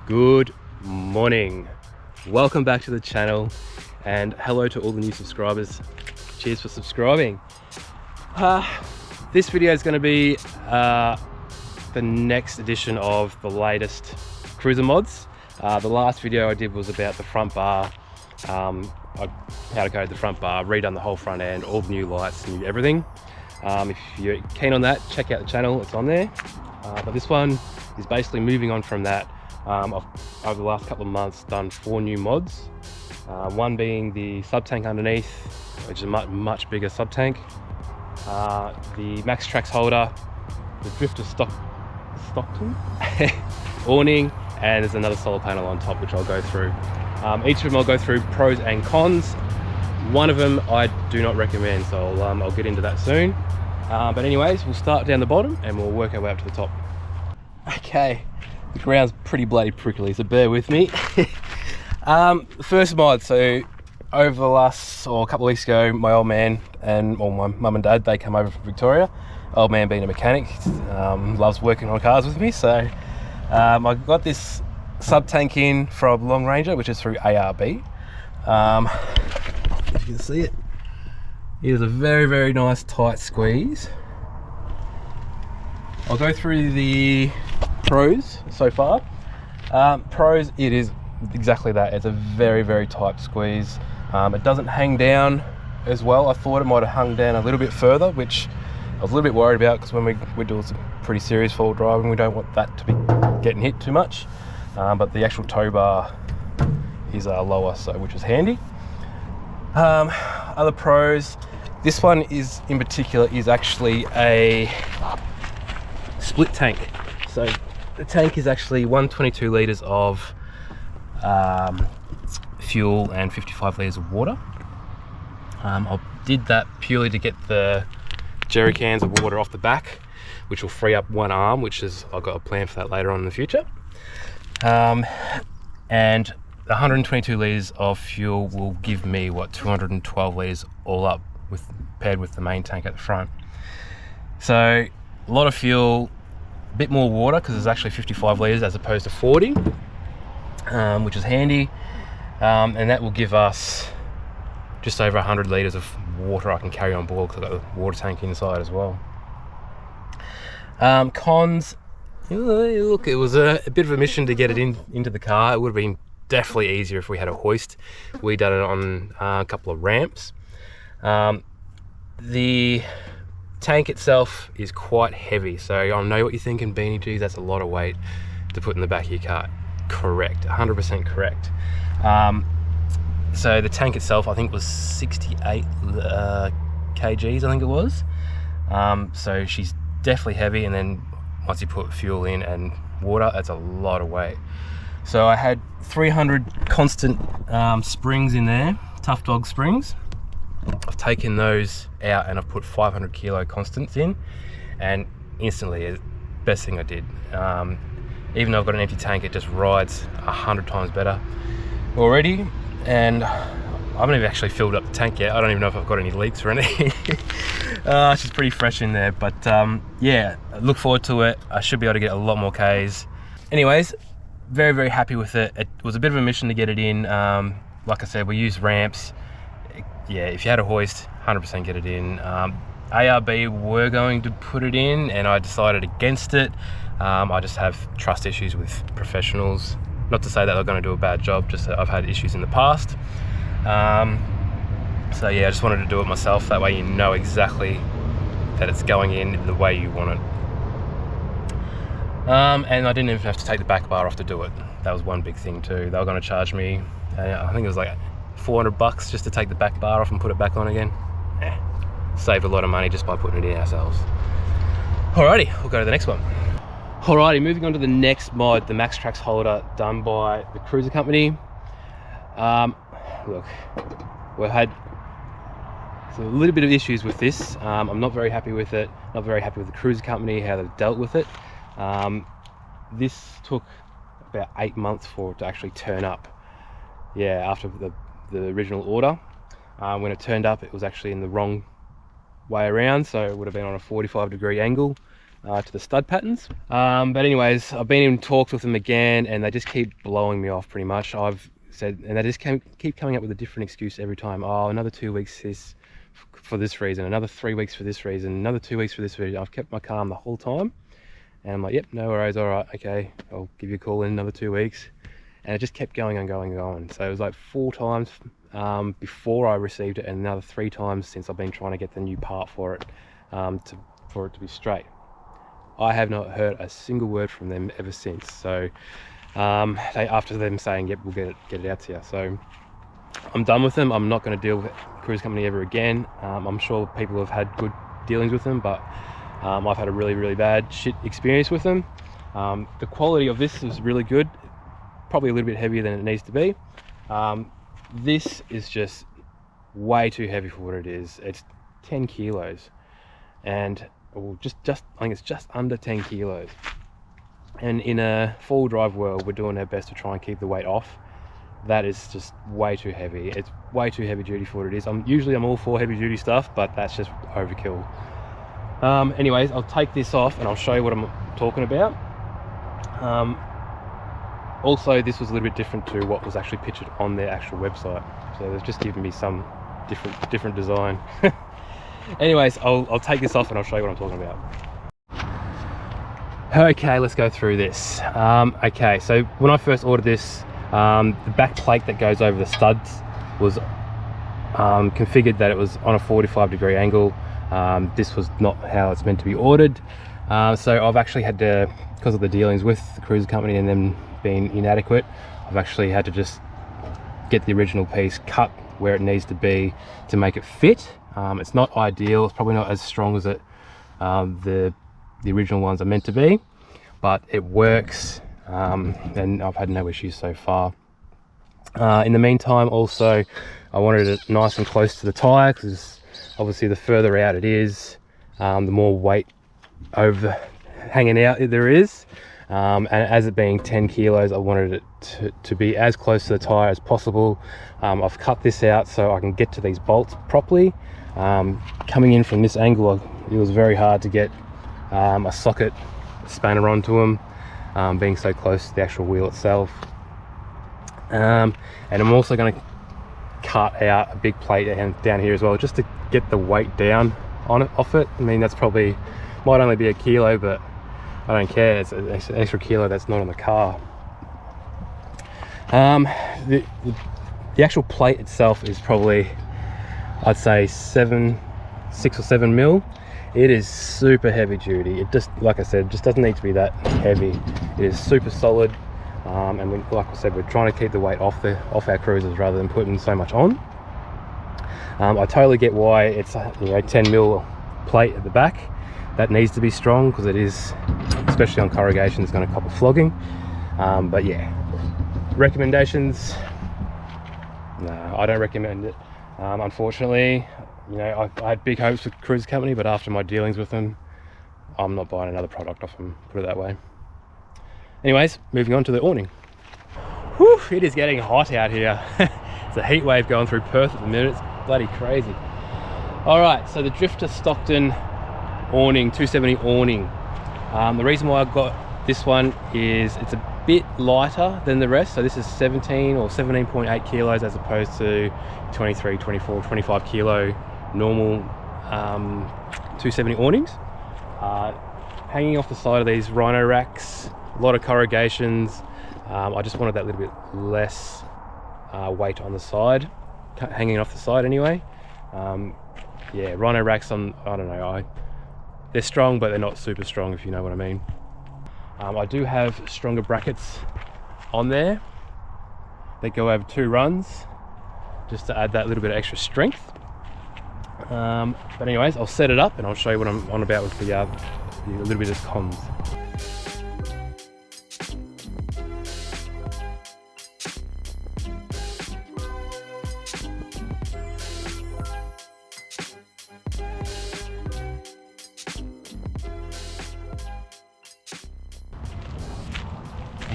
Good morning, welcome back to the channel, and hello to all the new subscribers. Cheers for subscribing. This video is going to be the next edition of the latest cruiser mods. The last video I did was about the front bar, how to code the front bar, redone the whole front end, all the new lights, new everything. If you're keen on that, check out the channel, it's on there. But this one is basically moving on from that. I've, over the last couple of months, done 4 new mods. One being the Subtank underneath, which is a much bigger Subtank. The Maxtraxx holder, the Drifta Stockton, Awning, and there's another solar panel on top, which I'll go through. Each of them I'll go through pros and cons. One of them I do not recommend, so I'll get into that soon. But anyways, we'll start down the bottom and we'll work our way up to the top. Okay. The ground's pretty bloody prickly, so bear with me. First mod, so over the last, or a couple of weeks ago, my old man and, well, my mum and dad, they come over from Victoria. Old man being a mechanic, loves working on cars with me, so I got this Subtank in from Long Ranger, which is through ARB. If you can see it, it is a very nice tight squeeze. I'll go through the pros so far. Pros, it is exactly that. It's a very tight squeeze. It doesn't hang down as well. I thought it might have hung down a little bit further, which I was a little bit worried about, because when we're doing some pretty serious full driving, we don't want that to be getting hit too much. But the actual tow bar is lower, so which is handy. Other pros, this one is in particular is actually a split tank. So the tank is actually 122 litres of fuel and 55 litres of water. I did that purely to get the jerry cans of water off the back, which will free up one arm, which is, I've got a plan for that later on in the future. And 122 litres of fuel will give me, what, 212 litres all up, paired with the main tank at the front. So a lot of fuel, a bit more water, because it's actually 55 litres as opposed to 40, which is handy. And that will give us just over 100 litres of water I can carry on board, because I've got the water tank inside as well. Cons, look, it was a bit of a mission to get it into the car. It would have been definitely easier if we had a hoist. We done it on a couple of ramps. The tank itself is quite heavy, so I know what you're thinking, Beanie, geez, that's a lot of weight to put in the back of your car. Correct, 100% correct. So the tank itself, I think, was 68 kgs, I think it was. So she's definitely heavy, and then once you put fuel in and water, that's a lot of weight. So I had 300 constant springs in there, Tough Dog springs. I've taken those out and I've put 500 kilo constants in, and instantly, best thing I did. Even though I've got an empty tank, it just rides 100 times better already. And I haven't even actually filled up the tank yet. I don't even know if I've got any leaks or anything. It's just pretty fresh in there, but yeah, I look forward to it. I should be able to get a lot more Ks. Anyways, very happy with it. It was a bit of a mission to get it in. Like I said, we use ramps. Yeah, if you had a hoist, 100% get it in. ARB were going to put it in, and I decided against it. I just have trust issues with professionals. Not to say that they're going to do a bad job, just that I've had issues in the past. So yeah, I just wanted to do it myself. That way you know exactly that it's going in the way you want it. And I didn't even have to take the back bar off to do it. That was one big thing too. They were going to charge me, I think it was like $400 just to take the back bar off and put it back on again. Save a lot of money just by putting it in ourselves. Alrighty, we'll go to the next one. Alrighty, moving on to the next mod, the Maxtraxx holder done by the Cruiser company. Look, we've had a little bit of issues with this. I'm not very happy with it, not very happy with the Cruiser company, how they've dealt with it. This took about 8 months for it to actually turn up. Yeah, after the original order. When it turned up, it was actually in the wrong way around, so it would have been on a 45-degree angle. to the stud patterns. But anyways, I've been in talks with them again, and they just keep blowing me off pretty much. I've said, and they just keep coming up with a different excuse every time. Oh, another 2 weeks for this reason, another 3 weeks for this reason, another 2 weeks for this reason. I've kept my calm the whole time, and I'm like, yep, no worries, all right, okay, I'll give you a call in another 2 weeks. And it just kept going and going and going. So it was like 4 times before I received it, and another 3 times since I've been trying to get the new part for it, for it to be straight. I have not heard a single word from them ever since. So after them saying, yep, we'll get it out to you. So I'm done with them. I'm not going to deal with cruise company ever again. I'm sure people have had good dealings with them, but I've had a really bad shit experience with them. The quality of this is really good, probably a little bit heavier than it needs to be. This is just way too heavy for what it is. It's 10 kilos, and I think it's just under 10 kilos. And in a 4-wheel drive world, we're doing our best to try and keep the weight off. That is just way too heavy. It's way too heavy duty for what it is. Usually I'm all for heavy duty stuff, but that's just overkill. Anyways, I'll take this off and I'll show you what I'm talking about. Also, this was a little bit different to what was actually pictured on their actual website. So they've just given me some different design. Anyways, I'll take this off and I'll show you what I'm talking about. Okay, let's go through this. Okay, so when I first ordered this, the back plate that goes over the studs was configured that it was on a 45-degree angle. This was not how it's meant to be ordered. So I've actually had to, because of the dealings with the cruiser company and them being inadequate, I've actually had to just get the original piece cut where it needs to be to make it fit. It's not ideal. It's probably not as strong as the original ones are meant to be, but it works, and I've had no issues so far. In the meantime, also, I wanted it nice and close to the tyre, because obviously the further out it is, the more weight hanging out there is. And as it being 10 kilos, I wanted it to be as close to the tyre as possible. I've cut this out so I can get to these bolts properly. Coming in from this angle, it was very hard to get a socket spanner onto them, being so close to the actual wheel itself. And I'm also going to cut out a big plate down here as well, just to get the weight down off it. I mean, that's probably might only be a kilo, but I don't care. It's an extra kilo that's not on the car. The actual plate itself is probably, I'd say 6 or 7 mil. It is super heavy duty. It just, like I said, just doesn't need to be that heavy. It is super solid, and like I said, we're trying to keep the weight off our cruisers rather than putting so much on. I totally get why it's 10 mil plate at the back. That needs to be strong, because it is, especially on corrugation, it's going to cop a flogging. But yeah, recommendations, no, I don't recommend it. Unfortunately, I had big hopes with cruise company, but after my dealings with them, I'm not buying another product off them, put it that way. Anyways, moving on to the awning. Whew, it is getting hot out here. It's a heat wave going through Perth at the minute. It's bloody crazy. All right, so the Drifta Stockton awning, 270 awning. The reason why I got this one is it's a bit lighter than the rest. So this is 17 or 17.8 kilos as opposed to 23, 24, 25 kilo normal 270 awnings. Hanging off the side of these rhino racks, a lot of corrugations. I just wanted that little bit less weight on the side, hanging off the side anyway. Yeah, rhino racks, I don't know, they're strong, but they're not super strong, if you know what I mean. I do have stronger brackets on there that go over 2 runs, just to add that little bit of extra strength. But anyways, I'll set it up and I'll show you what I'm on about with the little bit of cons.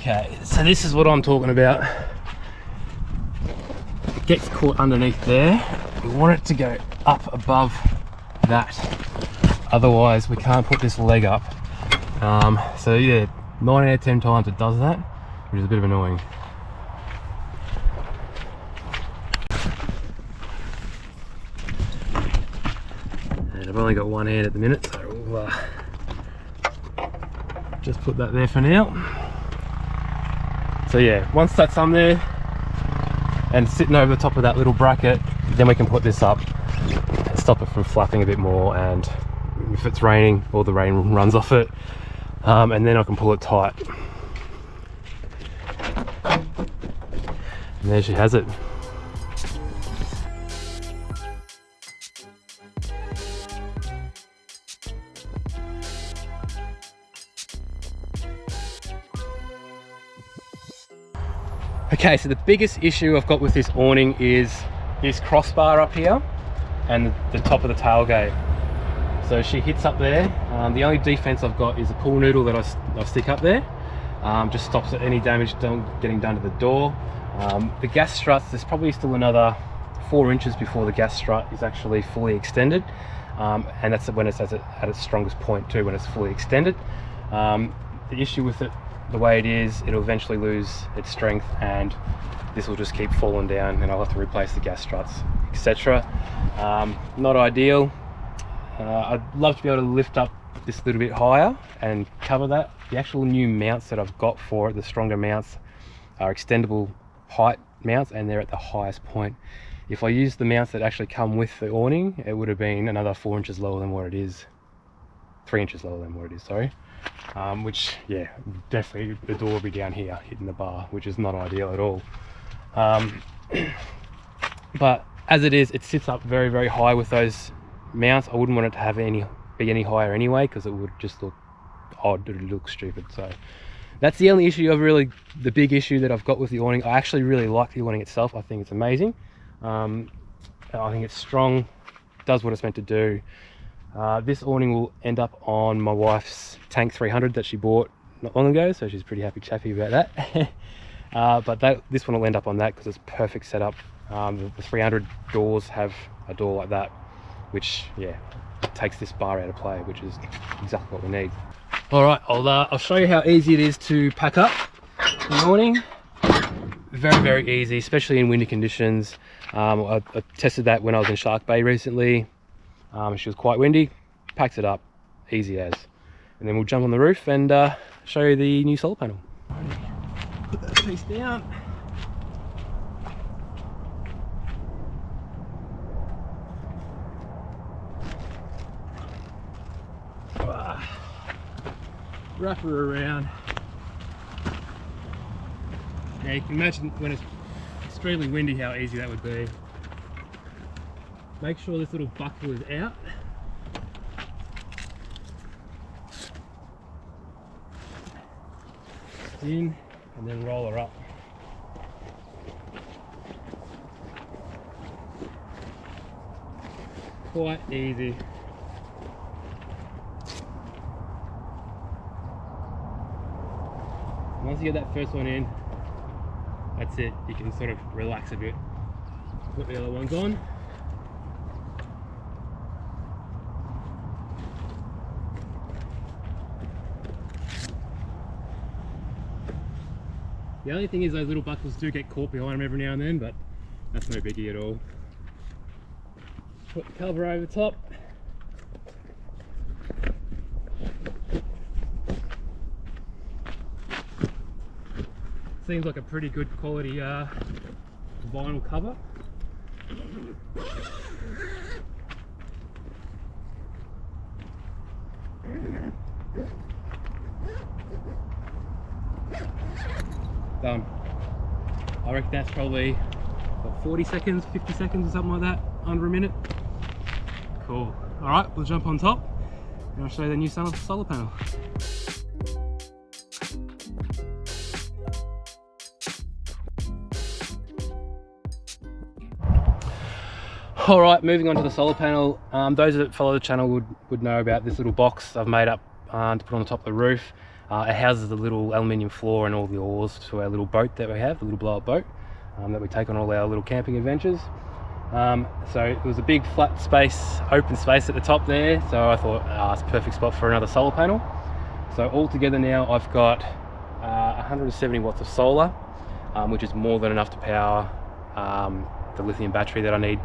Okay, so this is what I'm talking about. It gets caught underneath there. We want it to go up above that. Otherwise, we can't put this leg up So yeah, 9 out of 10 times it does that, which is a bit of annoying. And I've only got one hand at the minute, so we'll just put that there for now. So yeah, once that's on there and sitting over the top of that little bracket, then we can put this up and stop it from flapping a bit more, and if it's raining, all the rain runs off it, and then I can pull it tight. And there she has it. Okay, so the biggest issue I've got with this awning is this crossbar up here and the top of the tailgate. So she hits up there. The only defense I've got is a pool noodle that I stick up there. Just stops any damage getting done to the door. The gas struts, there's probably still another 4 inches before the gas strut is actually fully extended. And that's when it's at its strongest point too, when it's fully extended. The issue with it, the way it is, it'll eventually lose its strength and this will just keep falling down and I'll have to replace the gas struts, etc. Not ideal. I'd love to be able to lift up this a little bit higher and cover that. The actual new mounts that I've got for it, the stronger mounts, are extendable height mounts and they're at the highest point. If I used the mounts that actually come with the awning, it would have been another 4 inches lower than what it is. 3 inches lower than what it is, sorry. Which, yeah, definitely the door will be down here hitting the bar, which is not ideal at all. But as it is, it sits up very, very high with those mounts. I wouldn't want it to have be any higher anyway, because it would just look odd, it would look stupid. So that's the only issue the big issue that I've got with the awning. I actually really like the awning itself. I think it's amazing. I think it's strong, does what it's meant to do. This awning will end up on my wife's Tank 300 that she bought not long ago, so she's pretty chappy about that. But this one will end up on that because it's perfect setup. The 300 doors have a door like that, which, yeah, takes this bar out of play, which is exactly what we need. All right, I'll show you how easy it is to pack up the awning. Very, very easy, especially in windy conditions. I tested that when I was in Shark Bay recently. She was quite windy, packed it up, easy as. And then we'll jump on the roof and show you the new solar panel. Put that piece down. Wrap her around. Now you can imagine when it's extremely windy how easy that would be. Make sure this little buckle is out. In and then roll her up. Quite easy. Once you get that first one in, that's it. You can sort of relax a bit. Put the other ones on. The only thing is those little buckles do get caught behind them every now and then, but that's no biggie at all. Put the cover over the top. Seems like a pretty good quality vinyl cover. Done. I reckon that's probably what, 40 seconds, 50 seconds or something like that, under a minute. Cool. Alright, we'll jump on top and I'll show you the new solar panel. Alright, moving on to the solar panel. Those that follow the channel would know about this little box I've made up to put on the top of the roof. It houses the little aluminium floor and all the oars to our little boat that we have, the little blow-up boat that we take on all our little camping adventures. So it was a big flat space, open space at the top there, so I thought it's a perfect spot for another solar panel. So altogether now I've got 170 watts of solar, which is more than enough to power the lithium battery that I need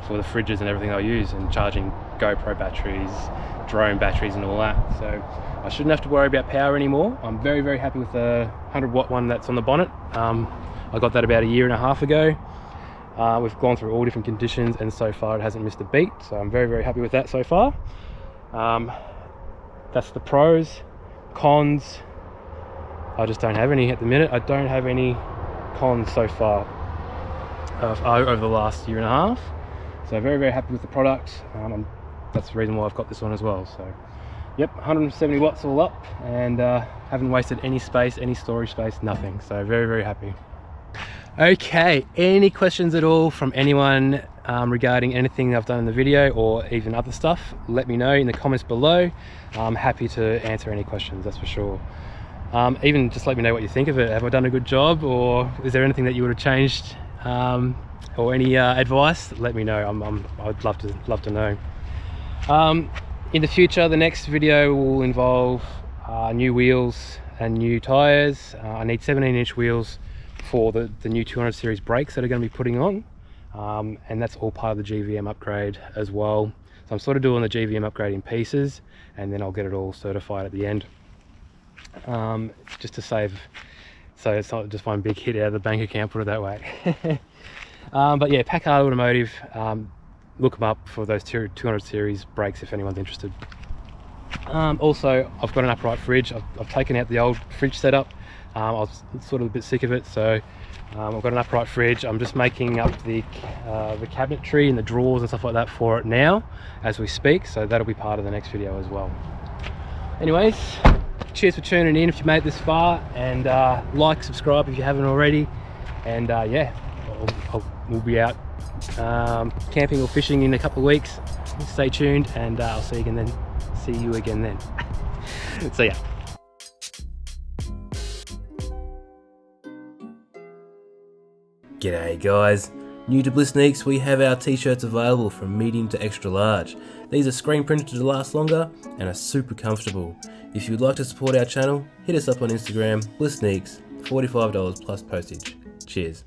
for the fridges and everything I use, and charging GoPro batteries, drone batteries and all that. So I shouldn't have to worry about power anymore. I'm very, very happy with the 100 watt one that's on the bonnet. I got that about a year and a half ago. We've gone through all different conditions and so far it hasn't missed a beat. So I'm very, very happy with that so far. That's the pros. Cons, I just don't have any at the minute. I don't have any cons so far over the last year and a half. So very, very happy with the product. That's the reason why I've got this one as well. So yep, 170 watts all up, and haven't wasted any space, any storage space, nothing. So very, very happy. Okay, any questions at all from anyone regarding anything I've done in the video or even other stuff, let me know in the comments below. I'm happy to answer any questions, that's for sure. Even just let me know what you think of it. Have I done a good job, or is there anything that you would have changed, or any advice? Let me know. I'd love to know. In the future, the next video will involve new wheels and new tires. I need 17-inch wheels for the new 200 series brakes that are going to be putting on, and that's all part of the GVM upgrade as well. So I'm sort of doing the GVM upgrade in pieces, and then I'll get it all certified at the end, just to save, so it's not just one big hit out of the bank account, put it that way. But yeah, Packard Automotive, look them up for those 200 series brakes if anyone's interested. Also, I've got an upright fridge. I've taken out the old fridge setup. I was sort of a bit sick of it, so I've got an upright fridge. I'm just making up the cabinetry and the drawers and stuff like that for it now as we speak, so that'll be part of the next video as well. Anyways, cheers for tuning in if you made it this far, and like, subscribe if you haven't already, and yeah, we'll be out camping or fishing in a couple of weeks. Stay tuned, and I'll see you again then. See ya. G'day guys, new to BlissNiques, we have our t-shirts available from medium to extra large. These are screen printed to last longer and are super comfortable. If you'd like to support our channel, hit us up on Instagram, BlissNiques, $45 plus postage. Cheers.